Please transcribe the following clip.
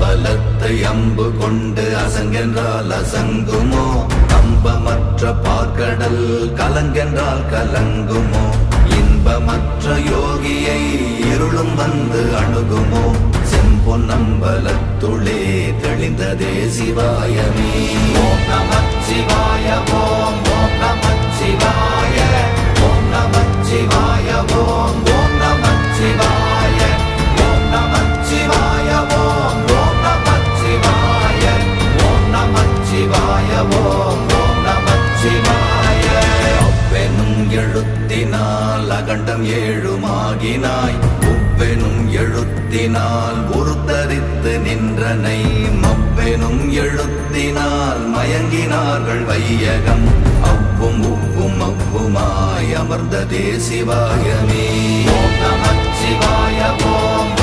அம்பலத்தை அம்பு கொண்டு அசங்கென்றால் அசங்குமோ? கம்பமற்ற பார்க்கடல் கலங்கென்றால் கலங்குமோ? இன்பமற்ற யோகியை இருளும் வந்து அணுகுமோ? செம்பொன்னம்பலத்துளே தெளிந்ததே சிவாயமே. ஓம் நமச்சிவாய ஓம் ஓம் நமச்சிவாய ஓம் நமச்சிவாய ஓம் ஓம் நமச்சிவாய ஓம் நமச்சிவாய ஓம் ஓம் நமச்சிவாய ஓம் நமச்சிவாய ஓம் ஓம் நமச்சிவாய. அவ்வெனும் எழுத்தினால் அகண்டம் ஏழுமாகினாய், உவ்வெனும் எழுத்தினால் உருத்தரித்து நின்றனை, மவ்வெனும் எழுத்தினால் மயங்கினார்கள் வையகம், அவ்வும் உவ்வும் அவ்வுமாய் அமர்ந்ததே சிவாயமே. ஓம் நமச்சிவாய ஓம்